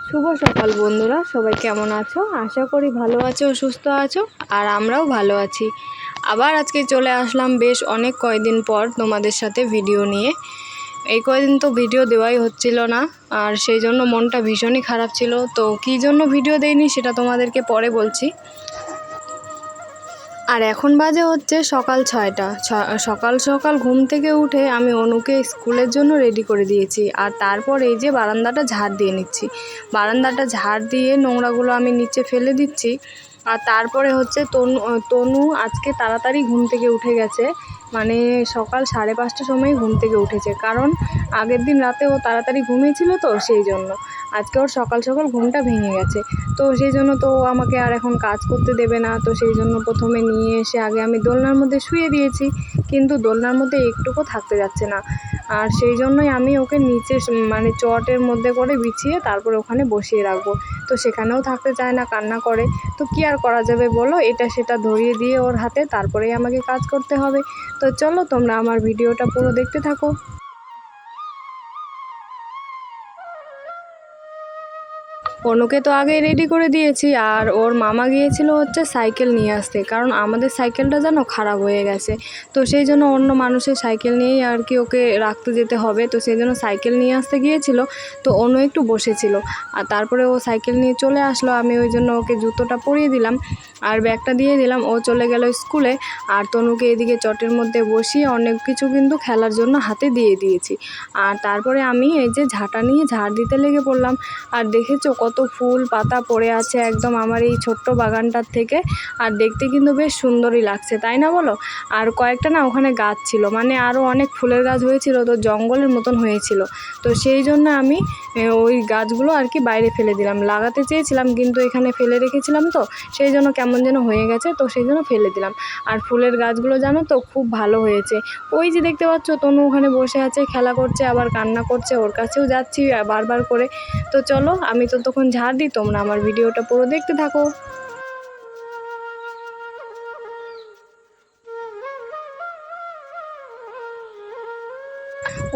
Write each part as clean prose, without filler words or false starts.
শুভ সকাল বন্ধুরা, সবাই কেমন আছো? আশা করি ভালো আছো, সুস্থ আছো। আর আমরাও ভালো আছি। আবার আজকে চলে আসলাম বেশ অনেক কয়দিন পর তোমাদের সাথে ভিডিও নিয়ে। এই কয়দিন তো ভিডিও দেওয়াই হচ্ছিল না, আর সেই জন্য মনটা ভীষণই খারাপ ছিল। তো কী জন্য ভিডিও দেইনি সেটা তোমাদেরকে পরে বলছি। আর এখন বাজে হচ্ছে সকাল 6টা। সকাল সকাল ঘুম থেকে উঠে আমি অনুকে স্কুলের জন্য রেডি করে দিয়েছি। আর তারপর এই যে বারান্দাটা ঝাড় দিয়ে নিচ্ছি। বারান্দাটা ঝাড় দিয়ে নোংরাগুলো আমি নিচে ফেলে দিচ্ছি। আর তারপরে হচ্ছে তনু আজকে তাড়াতাড়ি ঘুম থেকে উঠে গেছে। মানে সকাল 5:30টার সময় ঘুম থেকে উঠেছে, কারণ আগের দিন রাতে ও তাড়াতাড়ি ঘুমিয়েছিল, তো সেই জন্য আজকে ওর সকাল সকাল ঘুমটা ভেঙে গেছে। তো সেই জন্য তো ও আমাকে আর এখন কাজ করতে দেবে না। তো সেই জন্য প্রথমে নিয়ে এসে আগে আমি দোলনার মধ্যে শুয়ে দিয়েছি, কিন্তু দোলনার মধ্যে একটুকু থাকতে যাচ্ছে না। আর সেই জন্যই আমি ওকে নিচে মানে চটের মধ্যে করে বিছিয়ে তারপর ওখানে বসিয়ে রাখবো। তো সেখানেও থাকতে চায় না, কান্না করে। তো কী আর করা যাবে বলো, এটা সেটা ধরিয়ে দিয়ে ওর হাতে তারপরেই আমাকে কাজ করতে হবে। তো চলো তোমরা আমার ভিডিওটা পুরো দেখতে থাকো। অনুকে তো আগেই রেডি করে দিয়েছি, আর ওর মামা গিয়েছিল হচ্ছে সাইকেল নিয়ে আসতে, কারণ আমাদের সাইকেলটা যেন খারাপ হয়ে গেছে। তো সেই জন্য অন্য মানুষের সাইকেল নিয়েই আর কি ওকে রাখতে যেতে হবে। তো সেই জন্য সাইকেল নিয়ে আসতে গিয়েছিল। তো অনু একটু বসেছিল, আর তারপরে ও সাইকেল নিয়ে চলে আসলো। আমি ওই জন্য ওকে জুতোটা পরিয়ে দিলাম আর ব্যাগটা দিয়ে দিলাম। ও চলে গেল স্কুলে। আর তনুকে এদিকে চটের মধ্যে বসিয়ে অনেক কিছু কিন্তু খেলার জন্য হাতে দিয়ে দিয়েছি। আর তারপরে আমি এই যে ঝাঁটা নিয়ে ঝাড় দিতে লেগে পড়লাম। আর দেখেছো কত ফুল পাতা পড়ে আছে একদম আমার এই ছোট্ট বাগানটার থেকে। আর দেখতে কিন্তু বেশ সুন্দরই লাগছে, তাই না বলো? আর কয়েকটা না ওখানে গাছ ছিল, মানে আরও অনেক ফুলের গাছ হয়েছিল, তো জঙ্গলের মতন হয়েছিল। তো সেই জন্য আমি ওই গাছগুলো আর কি বাইরে ফেলে দিলাম। লাগাতে চেয়েছিলাম কিন্তু এখানে ফেলে রেখেছিলাম, তো সেই জন্য কেমন যেন হয়ে গেছে, তো সেই জন্য ফেলে দিলাম। আর ফুলের গাছগুলো জানো তো খুব ভালো হয়েছে। ওই যে দেখতে পাচ্ছ তনু ওখানে বসে আছে, খেলা করছে, আবার কান্না করছে। ওর কাছেও যাচ্ছি বারবার করে। তো চলো আমি তো তখন ঝাড় দিই, তোমরা আমার ভিডিওটা পুরো দেখতে থাকো।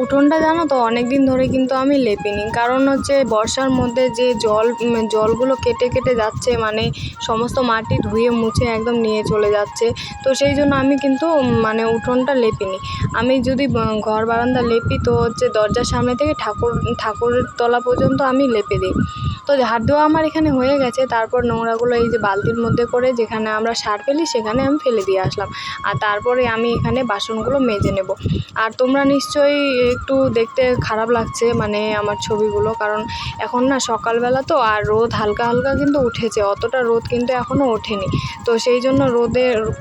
উঠোনটা জানো তো অনেক দিন ধরে কিন্তু আমি লেপিনি, কারণ হচ্ছে বর্ষার মধ্যে যে জলগুলো কেটে কেটে যাচ্ছে, মানে সমস্ত মাটি ধুয়ে মুছে একদম নিয়ে চলে যাচ্ছে। তো সেই জন্য আমি কিন্তু মানে উঠোনটা লেপিনি। আমি যদি ঘর বারান্দা লেপি তো হচ্ছে দরজার সামনে থেকে ঠাকুরের তলা পর্যন্ত আমি লেপে দিই। তো ঝাড় দেওয়া আমার এখানে হয়ে গেছে। তারপর নোংরাগুলো এই যে বালতির মধ্যে করে, যেখানে আমরা সার ফেলি সেখানে আমি ফেলে দিয়ে আসলাম। আর তারপরে আমি এখানে বাসনগুলো মেজে নেব। আর তোমরা নিশ্চয়ই একটু দেখতে খারাপ লাগছে মানে আমার ছবিগুলো, কারণ এখন না সকালবেলা তো, আর রোদ হালকা হালকা কিন্তু উঠেছে, অতটা রোদ কিন্তু এখনও ওঠেনি। তো সেই জন্য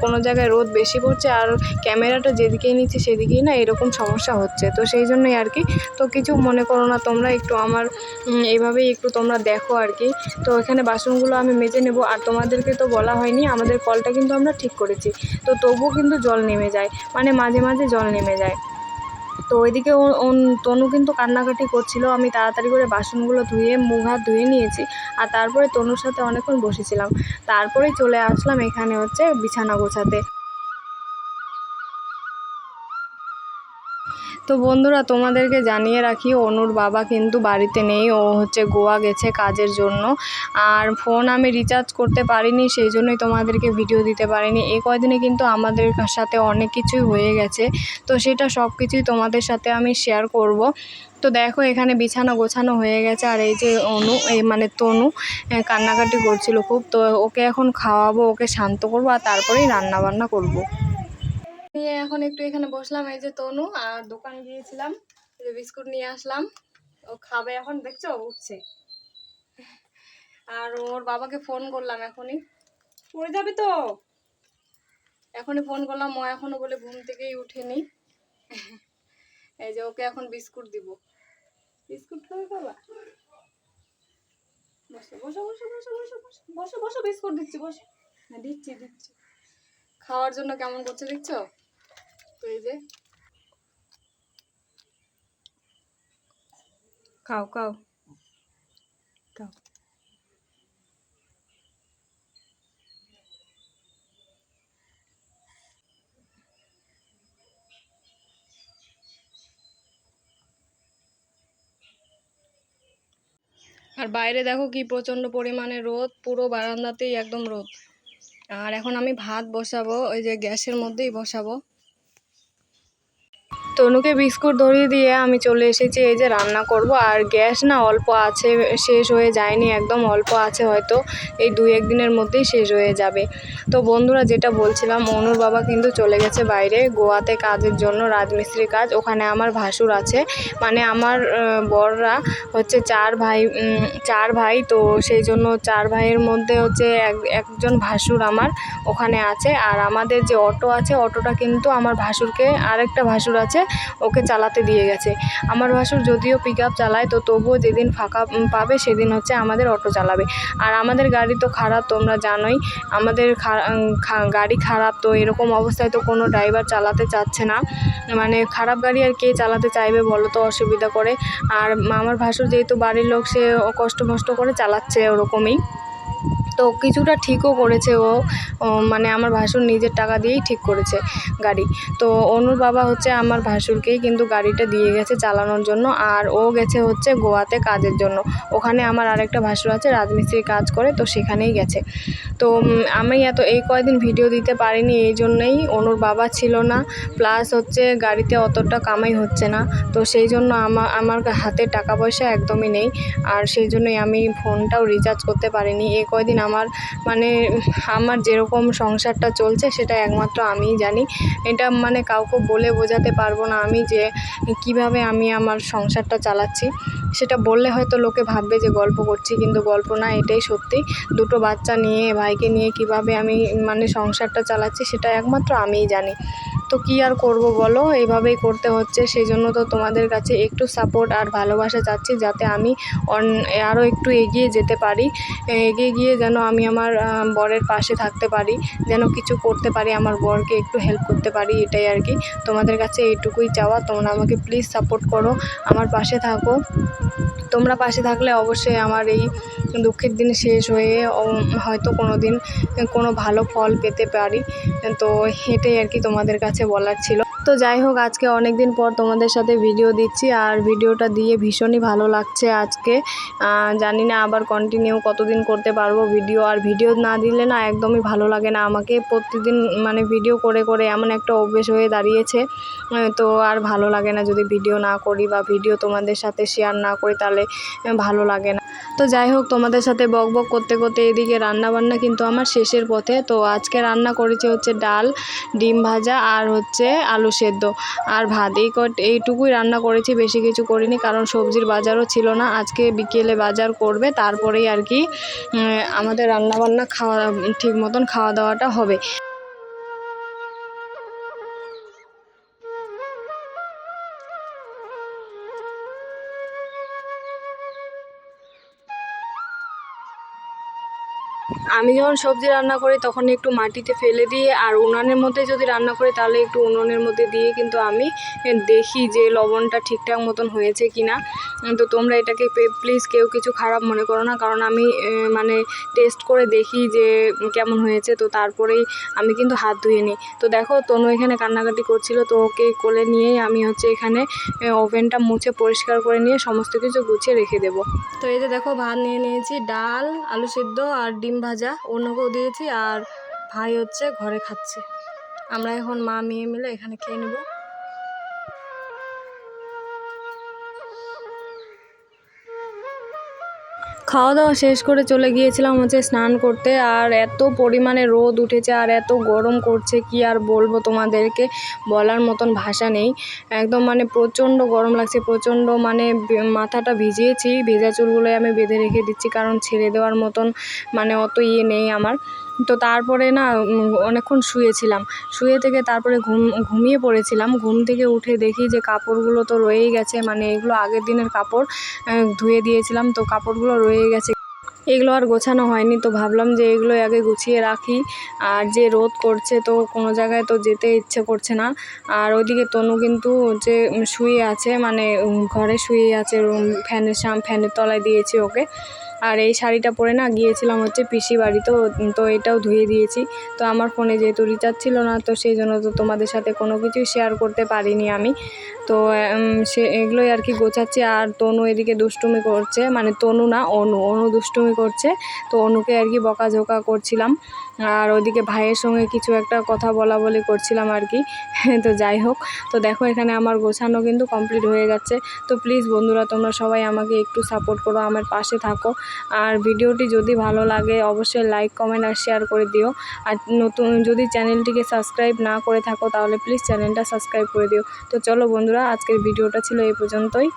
কোনো জায়গায় রোদ বেশি পড়ছে, আর ক্যামেরাটা যেদিকেই নিচ্ছে সেদিকেই না এরকম সমস্যা হচ্ছে। তো সেই জন্যই আর কি। তো কিছু মনে করো না তোমরা, একটু আমার এইভাবেই একটু তোমরা দেখো আর কি। তো এখানে বাসনগুলো আমি মেজে নেব। আর তোমাদেরকে তো বলা হয়নি, আমাদের কলটা কিন্তু আমরা ঠিক করেছি, তো তবুও কিন্তু জল নেমে যায়, মানে মাঝে মাঝে জল নেমে যায়। তো ওইদিকে তনু কিন্তু কান্নাকাটি করছিল। আমি তাড়াতাড়ি করে বাসনগুলো ধুয়ে মুখ হাত ধুয়ে নিয়েছি। আর তারপরে তনুর সাথে অনেকক্ষণ বসেছিলাম। তারপরেই চলে আসলাম এখানে হচ্ছে বিছানা গোছাতে। তো বন্ধুরা তোমাদেরকে জানিয়ে রাখি, অনুর বাবা কিন্তু বাড়িতে নেই, ও হচ্ছে গোয়া গেছে কাজের জন্য। আর ফোন আমি রিচার্জ করতে পারিনি, সেই জন্যই তোমাদেরকে ভিডিও দিতে পারিনি। এই কয়দিনে কিন্তু আমাদের সাথে অনেক কিছুই হয়ে গেছে, তো সেটা সব কিছুই তোমাদের সাথে আমি শেয়ার করব। তো দেখো এখানে বিছানা গোছানো হয়ে গেছে। আর এই যে মানে তনু কান্নাকাটি করছিল খুব। তো ওকে এখন খাওয়াবো, ওকে শান্ত করবো, আর তারপরেই রান্না বান্না করব। নিয়ে এখন একটু এখানে বসলাম। এই যে তনু, আর দোকানে গিয়েছিলাম, এই যে বিস্কুট নিয়ে আসলাম। ও খাবে এখন, দেখছো উঠছে। আর ওর বাবাকে ফোন করলাম এখনই, পড়ে যাবে তো। এখনই ফোন করলাম, ও এখনো বলে ঘুম থেকেই উঠেনি। এই যে ওকে এখন বিস্কুট দিব। বিস্কুট খাবে বাবা? বসো বসো বসো বসো বসো বসো বসো বসো, বিস্কুট দিচ্ছি, বসো। হ্যাঁ দিচ্ছি দিচ্ছি। খাওয়ার জন্য কেমন করছে দেখছো? তো এই যে খাও খাও খাও। আর বাইরে দেখো কি প্রচণ্ড পরিমাণে রোদ, পুরো বারান্দাতেই একদম রোদ। আর এখন আমি ভাত বসাবো, ওই যে গ্যাসের মধ্যেই বসাবো। তনুকে বিস্কুট ধরিয়ে দিয়ে আমি চলে এসেছি এই যে রান্না করব। আর গ্যাস না অল্প আছে, শেষ হয়ে যায়নি, একদম অল্প আছে, হয়তো এই 2-1 দিনের মধ্যেই শেষ হয়ে যাবে। তো বন্ধুরা, যেটা বলছিলাম, অনুর বাবা কিন্তু চলে গেছে বাইরে গোয়াতে কাজের জন্য, রাজমিস্ত্রি কাজ। ওখানে আমার ভাসুর আছে, মানে আমার বড়রা হচ্ছে 4 ভাই, তো সেই জন্য 4 ভাইয়ের মধ্যে হচ্ছে একজন ভাসুর আমার ওখানে আছে। আর আমাদের যে অটো আছে, অটোটা কিন্তু আমার ভাসুরকে, আরেকটা ভাসুর আছে, ওকে চালাতে দিয়ে গেছে। আমার ভাসুর যদিও পিকআপ চালায়, তো তবুও যেদিন ফাঁকা পাবে সেদিন হচ্ছে আমাদের অটো চালাবে। আর আমাদের গাড়ি তো খারাপ, তোমরা জানোই, আমাদের গাড়ি খারাপ, তো এরকম অবস্থায় তো কোনো ড্রাইভার চালাতে চাচ্ছে না। মানে খারাপ গাড়ি আর কে চালাতে চাইবে বলো তো, অসুবিধা করে। আর আমার ভাসুর যেহেতু বাড়ির লোক, সে কষ্ট করে চালাচ্ছে ওরকমই। তো কিছুটা ঠিকও করেছে ও, মানে আমার ভাসুর নিজের টাকা দিয়েই ঠিক করেছে গাড়ি। তো অনুর বাবা হচ্ছে আমার ভাসুরকেই কিন্তু গাড়িটা দিয়ে গেছে চালানোর জন্য। আর ও গেছে হচ্ছে গোয়াতে কাজের জন্য। ওখানে আমার আরেকটা ভাসুর আছে, রাজমিস্ত্রির কাজ করে, তো সেখানেই গেছে। তো আমি এই কয়দিন ভিডিও দিতে পারিনি, এই জন্যই অনুর বাবা ছিল না, প্লাস হচ্ছে গাড়িতে অতটা কামাই হচ্ছে না, তো সেই জন্য আমার হাতে টাকা পয়সা একদমই নেই। আর সেই জন্যই আমি ফোনটাও রিচার্জ করতে পারিনি এই কয়দিন। আমার যেরকম সংসারটা চলছে সেটা একমাত্র আমিই জানি। এটা মানে কাউকে বলে বোঝাতে পারবো না আমি, যে কিভাবে আমি আমার সংসারটা চালাচ্ছি। সেটা বললে হয়তো লোকে ভাববে যে গল্প করছি, কিন্তু গল্প না, এটাই সত্যি। 2টো বাচ্চা নিয়ে, ভাইকে নিয়ে কিভাবে আমি মানে সংসারটা চালাচ্ছি সেটা একমাত্র আমিই জানি। তো কী আর করব বলো, এইভাবেই করতে হচ্ছে। সেই জন্য তো তোমাদের কাছে একটু সাপোর্ট আর ভালোবাসা চাচ্ছি, যাতে আমি আরও একটু এগিয়ে যেতে পারি, এগিয়ে গিয়ে যেন আমি আমার বরের পাশে থাকতে পারি, যেন কিছু করতে পারি, আমার বরকে একটু হেল্প করতে পারি, এটাই আর কি। তোমাদের কাছে এইটুকুই চাওয়া, তোমরা আমাকে প্লিজ সাপোর্ট করো, আমার পাশে থাকো। তোমরা পাশে থাকলে অবশ্যই আমার এই দুঃখের দিন শেষ হয়ে হয়তো কোনো দিন কোনো ভালো ফল পেতে পারি। তো এটাই আর কি তোমাদের কাছে বলার ছিল। তো যাই হোক, আজকে অনেক দিন পর তোমাদের সাথে ভিডিও দিচ্ছি, আর ভিডিওটা দিয়ে ভীষণই ভালো লাগছে আজকে। জানি না আবার কন্টিনিউ কতদিন করতে পারবো ভিডিও। আর ভিডিও না দিলে না একদমই ভালো লাগে না আমাকে, প্রতিদিন মানে ভিডিও করে এমন একটা অভ্যেস হয়ে দাঁড়িয়েছে। তো আর ভালো লাগে না যদি ভিডিও না করি, বা ভিডিও তোমাদের সাথে শেয়ার না করি, তাহলে ভালো লাগে না। তো যাই হোক, তোমাদের সাথে বক করতে এদিকে রান্নাবান্না কিন্তু আমার শেষের পথে। তো আজকে রান্না করেছি হচ্ছে ডাল, ডিম ভাজা, আর হচ্ছে আলু সেদ্ধ, আর ভাত। এইটুকুই রান্না করেছি, বেশি কিছু করিনি, কারণ সবজির বাজারও ছিল না। আজকে বিকেলে বাজার করবে, তারপরেই আর কি আমাদের রান্নাবান্না ঠিক মতন খাওয়া দাওয়াটা হবে। আমি যখন সবজি রান্না করি তখন একটু মাটিতে ফেলে দিয়ে, আর উনানের মধ্যে যদি রান্না করি তাহলে একটু উনুনের মধ্যে দিয়ে কিন্তু আমি দেখি যে লবণটা ঠিকঠাক মতন হয়েছে কি না। তো তোমরা এটাকে প্লিজ কেউ কিছু খারাপ মনে করো না, কারণ আমি মানে টেস্ট করে দেখি যে কেমন হয়েছে, তো তারপরেই আমি কিন্তু হাত ধুয়ে নিই। তো দেখো, তনু এখানে কান্নাকাটি করছিল, তো ওকে কোলে নিয়েই আমি হচ্ছে এখানে ওভেনটা মুছে পরিষ্কার করে নিয়ে সমস্ত কিছু গুছিয়ে রেখে দেবো। তো এই যে দেখো, ভাত নিয়ে নিয়েছি, ডাল, আলু সেদ্ধ আর ডিম ভাজা অন্যকেও দিয়েছি, আর ভাই হচ্ছে ঘরে খাচ্ছে। আমরা এখন মা মেয়ে মিলে এখানে খেয়ে নেব। খাওয়া দাওয়া শেষ করে চলে গিয়েছিলাম হচ্ছে স্নান করতে। আর এত পরিমাণে রোদ উঠেছে আর এত গরম করছে, কি আর বলবো তোমাদেরকে, বলার মতন ভাষা নেই। একদম মানে প্রচণ্ড গরম লাগছে, প্রচণ্ড, মানে মাথাটা ভিজিয়েছি, ভেজা চুলগুলো আমি বেঁধে রেখে দিচ্ছি, কারণ ছেড়ে দেওয়ার মতন মানে অত নেই আমার। তো তারপরে না অনেকক্ষণ শুয়ে থেকে তারপরে ঘুমিয়ে পড়েছিলাম। ঘুম থেকে উঠে দেখি যে কাপড়গুলো তো রয়েই গেছে, মানে এগুলো আগের দিনের কাপড়, ধুয়ে দিয়েছিলাম, তো কাপড়গুলো রয়ে গেছে, এগুলো আর গোছানো হয়নি। তো ভাবলাম যে এগুলো আগে গুছিয়ে রাখি। আর যে রোদ করছে, তো কোনো জায়গায় তো যেতে ইচ্ছে করছে না। আর ওইদিকে তনু কিন্তু যে শুয়ে আছে, মানে ঘরে শুয়ে আছে, ফ্যানের তলায় দিয়েছি ওকে। আর এই শাড়িটা পরে না গিয়েছিলাম হচ্ছে পিসি বাড়ি, তো এটাও ধুয়ে দিয়েছি। তো আমার ফোনে যেহেতু রিচার্জ ছিল না, তো সেই জন্য তো তোমাদের সাথে কোনো কিছুই শেয়ার করতে পারিনি আমি। তো সে এগুলোই আর কি গোছাচ্ছি। আর তনু এদিকে দুষ্টুমি করছে, মানে তনু না, অনু দুষ্টুমি করছে। তো অনুকে আর কি বকাঝোকা করছিলাম, আর ওইদিকে ভাইয়ের সঙ্গে কিছু একটা কথা বলা বলি করছিলাম আর কি। তো যাই হোক, তো দেখো এখানে আমার গোছানো কিন্তু কমপ্লিট হয়ে গেছে। তো প্লিজ বন্ধুরা, তোমরা সবাই আমাকে একটু সাপোর্ট করো, আমার পাশে থাকো। আর ভিডিওটি যদি ভালো লাগে অবশ্যই লাইক, কমেন্ট আর শেয়ার করে দিও। আর নতুন যদি চ্যানেলটিকে সাবস্ক্রাইব না করে থাকো তাহলে প্লিজ চ্যানেলটা সাবস্ক্রাইব করে দিও। তো চলো বন্ধুরা, আজকের ভিডিওটা ছিল এই পর্যন্তই।